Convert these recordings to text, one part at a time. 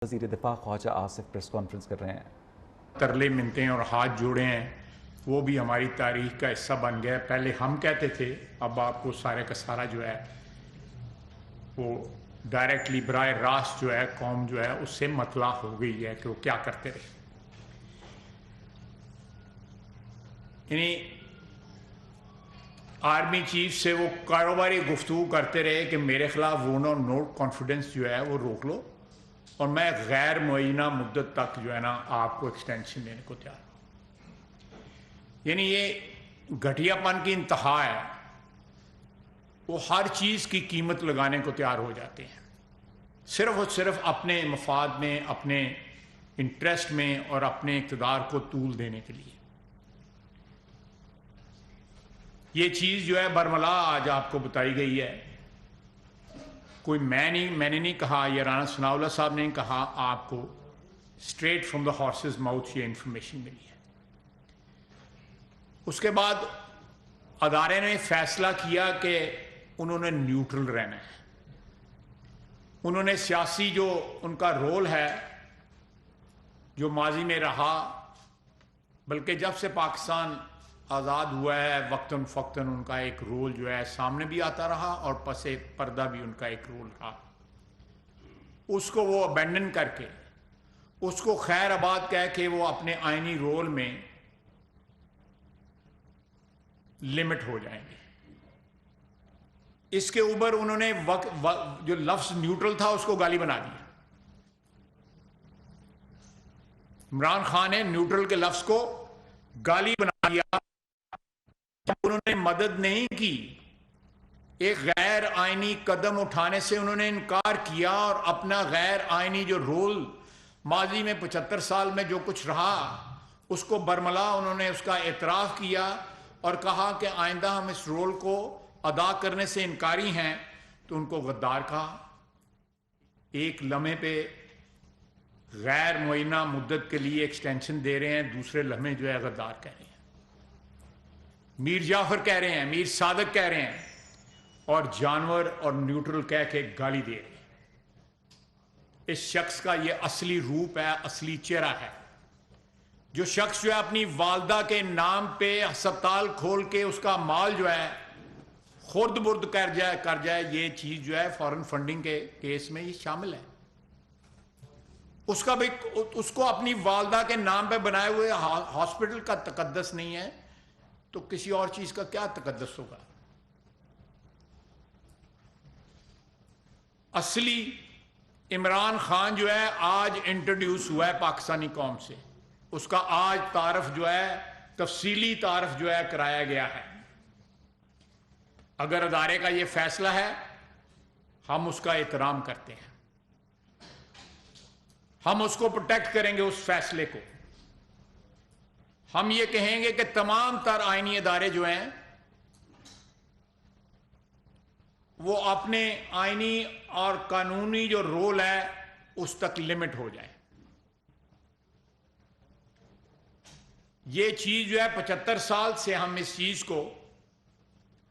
وزیر دفاع خواجہ Asif press conference کر رہے ہیں۔ ترلے منتیں اور ہاتھ جوڑے ہیں وہ بھی ہماری تاریخ کا حصہ بن گیا ہے۔ پہلے ہم کہتے تھے، اب آپ کو سارے کا سارا جو ہے وہ ڈائریکٹلی براہ راست جو ہے قوم جو ہے اس سے مطلع ہو گئی ہے کہ وہ کیا کرتے رہے۔ یعنی آرمی چیف سے وہ کاروباری گفتگو کرتے رہے کہ میرے خلاف وون اور نوٹ کانفیڈنس جو ہے وہ روک لو اور میں غیر معینہ مدت تک جو ہے نا آپ کو ایکسٹینشن دینے کو تیار ہوں۔ یعنی یہ گھٹیا پن کی انتہا ہے، وہ ہر چیز کی قیمت لگانے کو تیار ہو جاتے ہیں، صرف اور صرف اپنے مفاد میں، اپنے انٹرسٹ میں اور اپنے اقتدار کو طول دینے کے لیے۔ یہ چیز جو ہے برملا آج آپ کو بتائی گئی ہے، کوئی میں نے نہیں کہا، یہ رانا ثناء اللہ صاحب نے کہا، آپ کو straight from the horses mouth یہ انفارمیشن ملی ہے۔ اس کے بعد ادارے نے فیصلہ کیا کہ انہوں نے نیوٹرل رہنا ہے۔ انہوں نے سیاسی جو ان کا رول ہے جو ماضی میں رہا، بلکہ جب سے پاکستان آزاد ہوا ہے وقتاً فوقتاً ان کا ایک رول جو ہے سامنے بھی آتا رہا اور پس پردہ بھی ان کا ایک رول رہا، اس کو وہ ابینڈن کر کے، اس کو خیر آباد کہہ کے وہ اپنے آئینی رول میں لمٹ ہو جائیں گے۔ اس کے اوپر انہوں نے جو لفظ نیوٹرل تھا اس کو گالی بنا دیا۔ عمران خان نے نیوٹرل کے لفظ کو گالی بنا دیا۔ انہوں نے مدد نہیں کی، ایک غیر آئینی قدم اٹھانے سے انہوں نے انکار کیا اور اپنا غیر آئینی جو رول ماضی میں 75 سال میں جو کچھ رہا اس کو برملا انہوں نے اس کا اعتراف کیا اور کہا کہ آئندہ ہم اس رول کو ادا کرنے سے انکاری ہیں، تو ان کو غدار کہا۔ ایک لمحے پہ غیر معینہ مدت کے لیے ایکسٹینشن دے رہے ہیں، دوسرے لمحے جو ہے غدار کہہ رہے ہیں، میر جعفر کہہ رہے ہیں، میر صادق کہہ رہے ہیں اور جانور اور نیوٹرل کہہ کے گالی دے رہے ہیں۔ اس شخص کا یہ اصلی روپ ہے، اصلی چہرہ ہے۔ جو شخص جو ہے اپنی والدہ کے نام پہ ہسپتال کھول کے اس کا مال جو ہے خرد برد کر جائے، یہ چیز جو ہے فارن فنڈنگ کے کیس میں یہ شامل ہے۔ اس کو اپنی والدہ کے نام پہ بنائے ہوئے ہاسپٹل کا تقدس نہیں ہے تو کسی اور چیز کا کیا تقدس ہوگا؟ اصلی عمران خان جو ہے آج انٹروڈیوس ہوا ہے پاکستانی قوم سے، اس کا آج تعارف جو ہے تفصیلی تعارف جو ہے کرایا گیا ہے۔ اگر ادارے کا یہ فیصلہ ہے ہم اس کا احترام کرتے ہیں، ہم اس کو پروٹیکٹ کریں گے، اس فیصلے کو۔ ہم یہ کہیں گے کہ تمام تر آئینی ادارے جو ہیں وہ اپنے آئینی اور قانونی جو رول ہے اس تک لمٹ ہو جائے۔ یہ چیز جو ہے 75 سال سے ہم اس چیز کو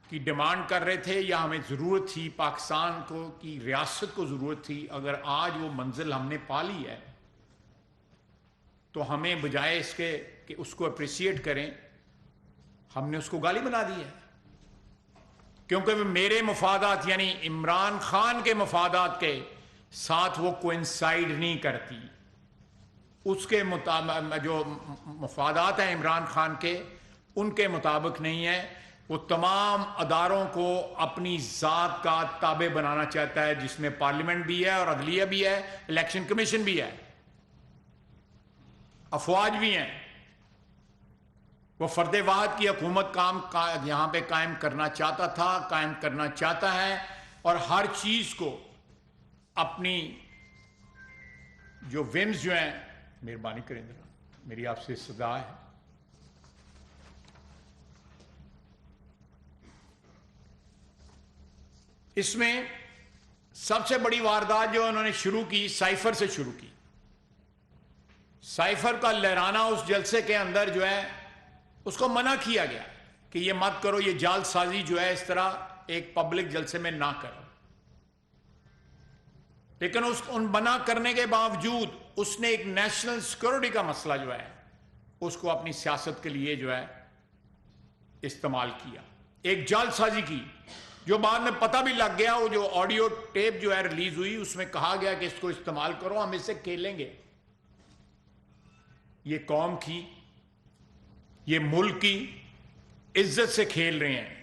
کی ڈیمانڈ کر رہے تھے، یا ہمیں ضرورت تھی، پاکستان کو کی ریاست کو ضرورت تھی۔ اگر آج وہ منزل ہم نے پا لی ہے تو ہمیں بجائے اس کے کہ اس کو اپریشیٹ کریں، ہم نے اس کو گالی بنا دی ہے، کیونکہ وہ میرے مفادات یعنی عمران خان کے مفادات کے ساتھ وہ کوئنسائیڈ نہیں کرتی۔ اس کے مطابق جو مفادات ہیں عمران خان کے ان کے مطابق نہیں ہے۔ وہ تمام اداروں کو اپنی ذات کا تابع بنانا چاہتا ہے، جس میں پارلیمنٹ بھی ہے اور عدلیہ بھی ہے، الیکشن کمیشن بھی ہے، افواج بھی ہیں۔ وہ فرد واحد کی حکومت یہاں پہ قائم کرنا چاہتا تھا، قائم کرنا چاہتا ہے، اور ہر چیز کو اپنی جو ومز جو ہیں، مہربانی کریں ذرا، میری آپ سے صدا ہے۔ اس میں سب سے بڑی واردات جو انہوں نے شروع کی سائفر سے شروع کی۔ سائفر کا لہرانا اس جلسے کے اندر جو ہے اس کو منع کیا گیا کہ یہ مت کرو، یہ جعل سازی جو ہے اس طرح ایک پبلک جلسے میں نہ کرو۔ لیکن ان بنا کرنے کے باوجود اس نے ایک نیشنل سیکورٹی کا مسئلہ جو ہے اس کو اپنی سیاست کے لیے جو ہے استعمال کیا، ایک جعل سازی کی، جو بعد میں پتہ بھی لگ گیا۔ وہ جو آڈیو ٹیپ جو ہے ریلیز ہوئی اس میں کہا گیا کہ اس کو استعمال کرو، ہم اس سے کھیلیں گے۔ یہ قوم کی، یہ ملک کی عزت سے کھیل رہے ہیں۔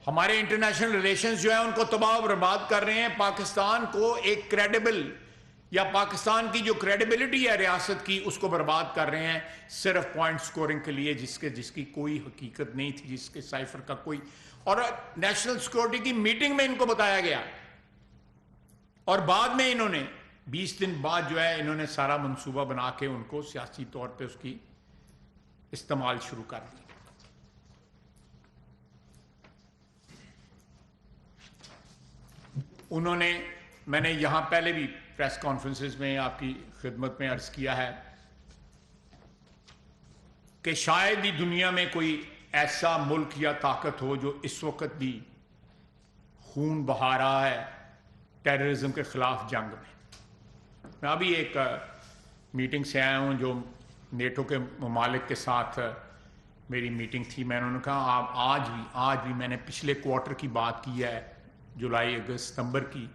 ہمارے انٹرنیشنل ریلیشنز جو ہیں ان کو تباہ و برباد کر رہے ہیں۔ پاکستان کو ایک کریڈیبل، یا پاکستان کی جو کریڈیبلٹی ہے ریاست کی، اس کو برباد کر رہے ہیں صرف پوائنٹ سکورنگ کے لیے، جس کی کوئی حقیقت نہیں تھی، جس کے سائفر کا کوئی۔ اور نیشنل سیکورٹی کی میٹنگ میں ان کو بتایا گیا، اور بعد میں انہوں نے 20 دن بعد جو ہے انہوں نے سارا منصوبہ بنا کے ان کو سیاسی طور پہ اس کی استعمال شروع کر دی۔ انہوں نے، میں نے یہاں پہلے بھی پریس کانفرنسز میں آپ کی خدمت میں عرض کیا ہے کہ شاید ہی دنیا میں کوئی ایسا ملک یا طاقت ہو جو اس وقت بھی خون بہا رہا ہے ٹیررزم کے خلاف جنگ میں۔ میں ابھی ایک میٹنگ سے آیا ہوں جو نیٹو کے ممالک کے ساتھ میری میٹنگ تھی۔ میں نے کہا آپ آج بھی میں نے پچھلے کوارٹر کی بات کی ہے، جولائی، اگست، ستمبر کی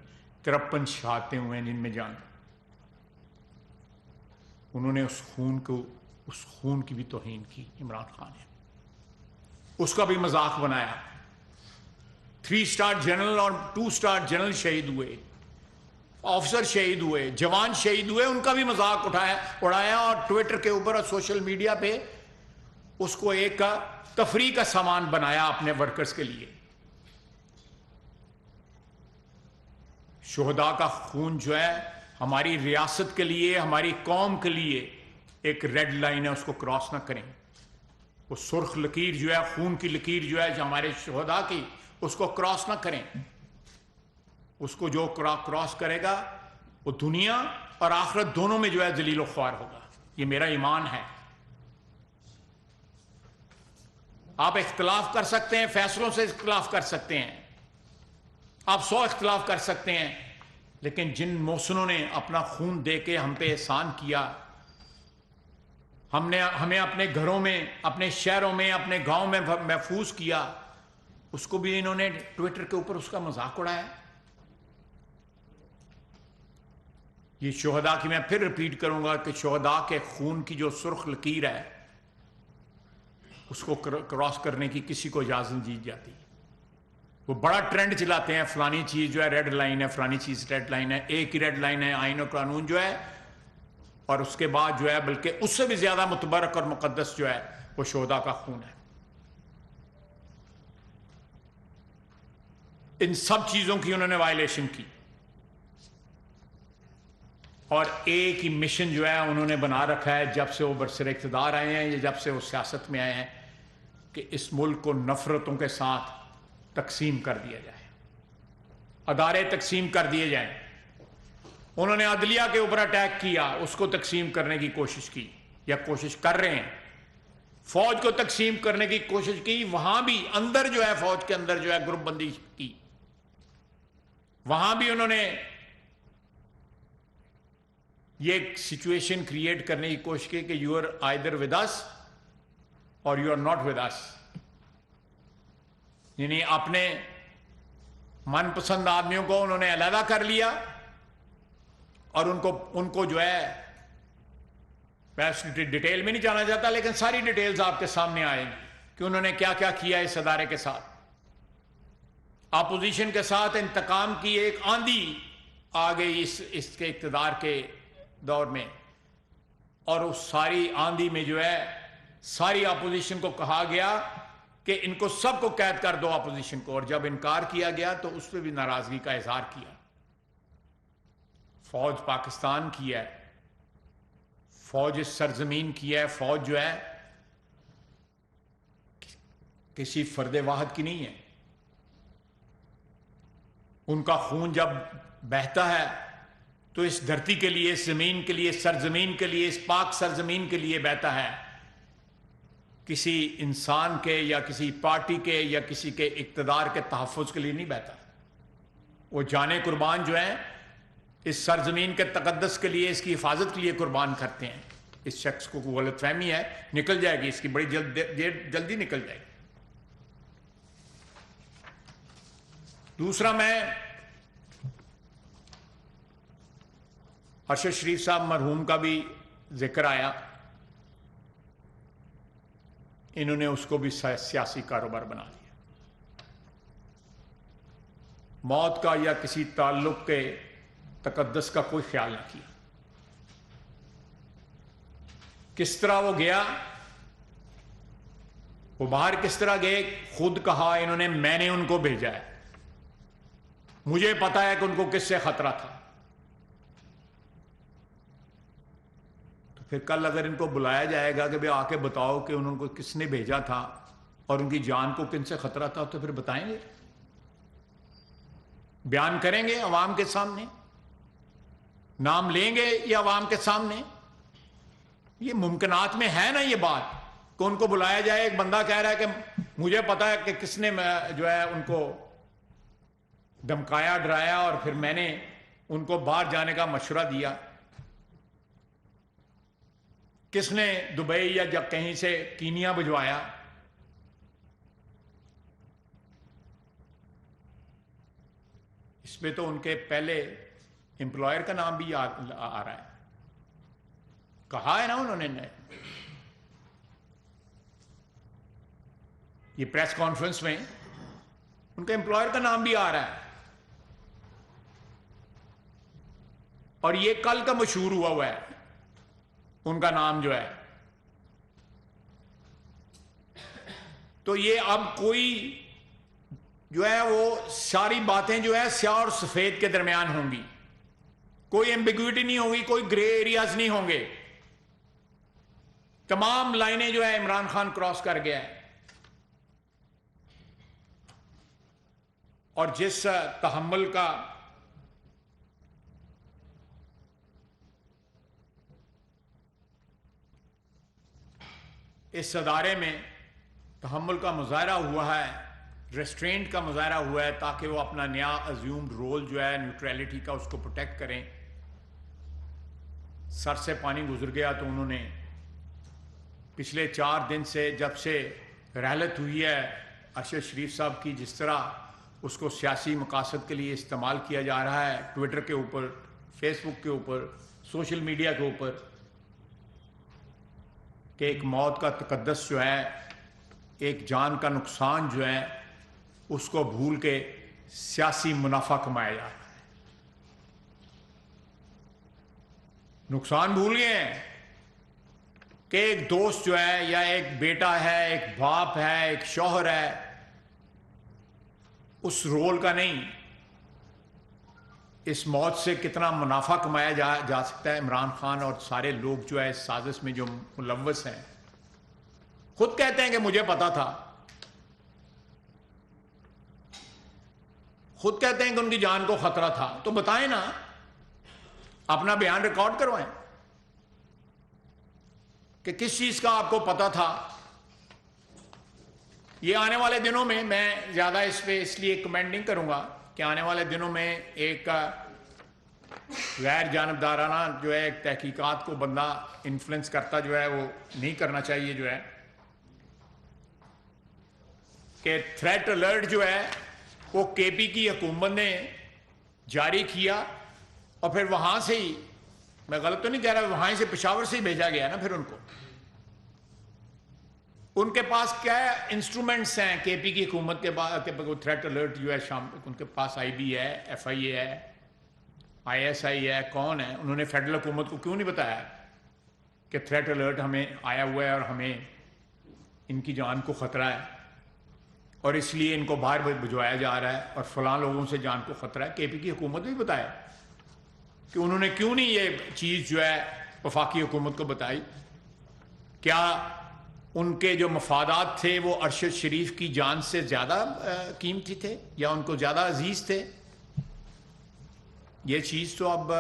53 شہادتیں ہوئے ہیں جن میں جان۔ انہوں نے اس خون کی بھی توہین کی عمران خان نے، اس کا بھی مذاق بنایا۔ 3 اسٹار جنرل اور 2 اسٹار جنرل شہید ہوئے، آفیسر شہید ہوئے، جوان شہید ہوئے، ان کا بھی مذاق اڑایا، اور ٹویٹر کے اوپر اور سوشل میڈیا پہ اس کو ایک تفریح کا سامان بنایا اپنے ورکرز کے لیے۔ شہداء کا خون جو ہے ہماری ریاست کے لیے، ہماری قوم کے لیے ایک ریڈ لائن ہے، اس کو کراس نہ کریں۔ وہ سرخ لکیر جو ہے، خون کی لکیر جو ہے ہمارے شہداء کی، اس کو کراس نہ کریں۔ اس کو جو کراس کرے گا وہ دنیا اور آخرت دونوں میں جو ہے ذلیل و خوار ہوگا۔ یہ میرا ایمان ہے۔ آپ اختلاف کر سکتے ہیں، فیصلوں سے اختلاف کر سکتے ہیں، آپ 100 اختلاف کر سکتے ہیں، لیکن جن محسنوں نے اپنا خون دے کے ہم پہ احسان کیا، ہمیں اپنے گھروں میں، اپنے شہروں میں، اپنے گاؤں میں محفوظ کیا، اس کو بھی انہوں نے ٹویٹر کے اوپر اس کا مذاق اڑایا۔ یہ شہداء کی، میں پھر ریپیٹ کروں گا کہ شہداء کے خون کی جو سرخ لکیر ہے اس کو کراس کرنے کی کسی کو اجازت نہیں دی جاتی۔ وہ بڑا ٹرینڈ چلاتے ہیں، فلانی چیز جو ہے ریڈ لائن ہے، فلانی چیز ریڈ لائن ہے۔ ایک ہی ریڈ لائن ہے آئین و قانون جو ہے، اور اس کے بعد جو ہے بلکہ اس سے بھی زیادہ متبرک اور مقدس جو ہے وہ شہداء کا خون ہے۔ ان سب چیزوں کی انہوں نے وائلیشن کی، اور ایک ہی مشن جو ہے انہوں نے بنا رکھا ہے جب سے وہ برسر اقتدار آئے ہیں، یا جب سے وہ سیاست میں آئے ہیں، کہ اس ملک کو نفرتوں کے ساتھ تقسیم کر دیا جائے، ادارے تقسیم کر دیے جائیں۔ انہوں نے عدلیہ کے اوپر اٹیک کیا، اس کو تقسیم کرنے کی کوشش کی، یا کوشش کر رہے ہیں۔ فوج کو تقسیم کرنے کی کوشش کی، وہاں بھی اندر جو ہے، فوج کے اندر جو ہے گروپ بندی کی، وہاں بھی انہوں نے یہ ایک سچویشن کریٹ کرنے کی کوشش کی کہ you are either with us or you are not with us, یعنی اپنے من پسند آدمیوں کو انہوں نے علیحدہ کر لیا، اور ان کو جو ہے، میں ڈیٹیل میں نہیں جانا چاہتا، لیکن ساری ڈیٹیلز آپ کے سامنے آئیں گی کہ انہوں نے کیا کیا کیا اس ادارے کے ساتھ۔ اپوزیشن کے ساتھ انتقام کی ایک آندھی آ گئی اس کے اقتدار کے دور میں، اور اس ساری آندھی میں جو ہے ساری اپوزیشن کو کہا گیا کہ ان کو سب کو قید کر دو، اپوزیشن کو، اور جب انکار کیا گیا تو اس پہ بھی ناراضگی کا اظہار کیا۔ فوج پاکستان کی ہے، فوج اس سرزمین کی ہے، فوج جو ہے کسی فرد واحد کی نہیں ہے۔ ان کا خون جب بہتا ہے تو اس دھرتی کے لیے، اس زمین کے لیے، اس سرزمین کے لیے، اس پاک سرزمین کے لیے بہتا ہے، کسی انسان کے یا کسی پارٹی کے یا کسی کے اقتدار کے تحفظ کے لیے نہیں بہتا۔ وہ جانے قربان جو ہیں اس سرزمین کے تقدس کے لیے، اس کی حفاظت کے لیے قربان کرتے ہیں. اس شخص کو غلط فہمی ہے، نکل جائے گی اس کی، بڑی جلدی نکل جائے گی. دوسرا، میں ارشد شریف صاحب مرحوم کا بھی ذکر آیا، انہوں نے اس کو بھی سیاسی کاروبار بنا دیا. موت کا یا کسی تعلق کے تقدس کا کوئی خیال نہ کیا. کس طرح وہ گیا، وہ باہر کس طرح گئے، خود کہا انہوں نے میں نے ان کو بھیجا ہے، مجھے پتا ہے کہ ان کو کس سے خطرہ تھا. تو پھر کل اگر ان کو بلایا جائے گا کہ بھئی آ کے بتاؤ کہ انہوں کو کس نے بھیجا تھا اور ان کی جان کو کن سے خطرہ تھا، تو پھر بتائیں گے، بیان کریں گے عوام کے سامنے، نام لیں گے یا عوام کے سامنے. یہ ممکنات میں ہے نا یہ بات کہ ان کو بلایا جائے. ایک بندہ کہہ رہا ہے کہ مجھے پتا ہے کہ کس نے جو ہے ان کو دھمکایا، ڈرایا، اور پھر میں نے ان کو باہر جانے کا مشورہ دیا. کس نے دبئی یا جب کہیں سے کینیا بھجوایا. اس پہ تو ان کے پہلے امپلائر کا نام بھی آ رہا ہے، کہا ہے نا انہوں نے. یہ پریس کانفرنس میں ان کے امپلائر کا نام بھی آ رہا ہے، اور یہ کل کا مشہور ہوا ہے ان کا نام جو ہے. تو یہ اب کوئی جو ہے وہ ساری باتیں جو ہے سیاہ اور سفید کے درمیان ہوں گی، کوئی ایمبیگوٹی نہیں ہوگی، کوئی گرے ایریاز نہیں ہوں گے. تمام لائنیں جو ہے عمران خان کراس کر گیا ہے. اور جس تحمل کا اس ادارے میں تحمل کا مظاہرہ ہوا ہے، ریسٹرینٹ کا مظاہرہ ہوا ہے، تاکہ وہ اپنا نیا ازیومڈ رول جو ہے نیوٹریلٹی کا اس کو پروٹیکٹ کریں. سر سے پانی گزر گیا تو انہوں نے پچھلے 4 دن سے جب سے رحلت ہوئی ہے ارشد شریف صاحب کی، جس طرح اس کو سیاسی مقاصد کے لیے استعمال کیا جا رہا ہے، ٹویٹر کے اوپر، فیس بک کے اوپر، سوشل میڈیا کے اوپر، کہ ایک موت کا تقدس جو ہے، ایک جان کا نقصان جو ہے، اس کو بھول کے سیاسی منافع کمایا جا رہا ہے. نقصان بھول گئے ہیں کہ ایک دوست جو ہے، یا ایک بیٹا ہے، ایک باپ ہے، ایک شوہر ہے، اس رول کا نہیں، اس موت سے کتنا منافع کمایا جا سکتا ہے. عمران خان اور سارے لوگ جو ہے اس سازش میں جو ملوث ہیں، خود کہتے ہیں کہ مجھے پتا تھا، خود کہتے ہیں کہ ان کی جان کو خطرہ تھا. تو بتائیں نا، اپنا بیان ریکارڈ کروائیں کہ کس چیز کا آپ کو پتا تھا. یہ آنے والے دنوں میں زیادہ اس پہ اس لیے کمنٹ نہیں کروں گا کہ آنے والے دنوں میں ایک غیر جانبدارانہ جو ہے ایک تحقیقات کو بندہ انفلوئنس کرتا جو ہے وہ نہیں کرنا چاہیے. جو ہے کہ تھریٹ الرٹ جو ہے وہ کے پی کی حکومت نے جاری کیا، اور پھر وہاں سے ہی، میں غلط تو نہیں کہہ رہا، وہاں سے پشاور سے ہی بھیجا گیا نا. پھر ان کے پاس کیا انسٹرومنٹس ہیں کے پی کی حکومت کے بعد، تھریٹ الرٹ جو ہے ان کے پاس آئی بی ہے، ایف آئی اے ہے، آئی ایس آئی ہے، کون ہے؟ انہوں نے فیڈرل حکومت کو کیوں نہیں بتایا کہ تھریٹ الرٹ ہمیں آیا ہوا ہے اور ہمیں ان کی جان کو خطرہ ہے، اور اس لیے ان کو باہر بھجوایا جا رہا ہے، اور فلاں لوگوں سے جان کو خطرہ ہے. کے پی کی حکومت بھی بتایا کہ انہوں نے کیوں نہیں یہ چیز جو ہے وفاقی حکومت کو بتائی. کیا ان کے جو مفادات تھے وہ ارشد شریف کی جان سے زیادہ قیمتی تھے، یا ان کو زیادہ عزیز تھے؟ یہ چیز تو اب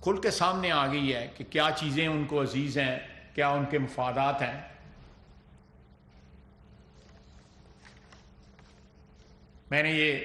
کھل کے سامنے آ گئی ہے کہ کیا چیزیں ان کو عزیز ہیں، کیا ان کے مفادات ہیں. میں نے یہ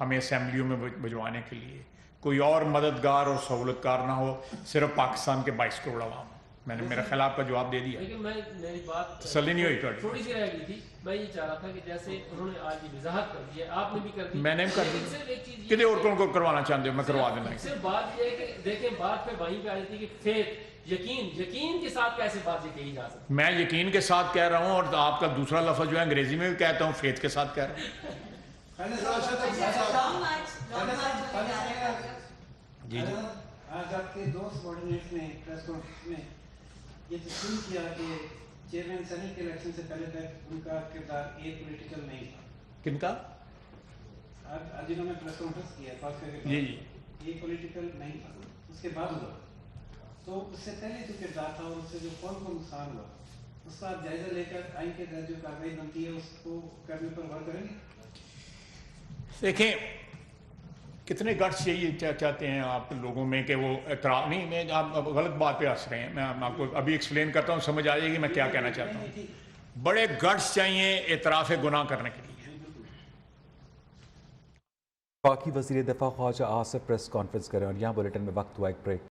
ہمیں اسمبلیوں میں بھجوانے کے لیے کوئی اور مددگار اور سہولتکار نہ ہو، صرف پاکستان کے 22 کروڑ عوام. میں نے میرا خیال آپ کا جواب دے دیا. لیکن میری بات تسلی نہیں ہوئی تھوڑی سی رہ گئی تھی. میں یہ چاہ رہا تھا کہ جیسے انہوں نے آج یہ وضاحت کر دی ہے، آپ نے بھی کر دی، میں نے کر لیکن صرف ایک چیز کتنے اور کو کروانا چاہتے ہو، میں کروا دینا. صرف بات یہ ہے کہ دیکھیں بات پہ وہیں پہ آ جاتی ہے کہ فیتھ، یقین کے ساتھ کیسے بات یہ کہی جا سکتی. میں یقین کے ساتھ کہہ رہا ہوں، اور آپ کا دوسرا لفظ جو ہے انگریزی میں بھی کہتا ہوں، فیتھ کے ساتھ کہہ رہا ہوں. جی جی آج آپ کے 2 سبارڈینیٹس نے پریس کانفرنس میں یہ تسلیم کیا کہ چیئرمین سینٹ کے الیکشن سے پہلے تک ان کا کردار پولیٹیکل نہیں تھا. کن کا؟ آج انہوں نے پریس کانفرنس کیا جی جی یہ پولیٹیکل نہیں تھا، اس کے بعد ہوا. تو اس سے پہلے جو کردار تھا اور اس سے جو قوم کو نقصان ہوا، اس کا آپ جائزہ لے کر آئین کے تحت جو کارروائی بنتی ہے اس کو کرنے پر غور کریں گے. دیکھیں کتنے گٹس چاہیے چاہتے ہیں آپ لوگوں میں کہ وہ اعتراف نہیں، میں آپ غلط بات پہ ہنس رہے ہیں. میں آپ کو ابھی ایکسپلین کرتا ہوں، سمجھ آ جائے گی میں کیا کہنا چاہتا ہوں. بڑے گٹس چاہیے اعتراف گناہ کرنے کے لیے. باقی وزیر دفاع خواجہ آصف پریس کانفرنس کریں، اور یہاں بلیٹن میں وقت ہوا ایک بریک.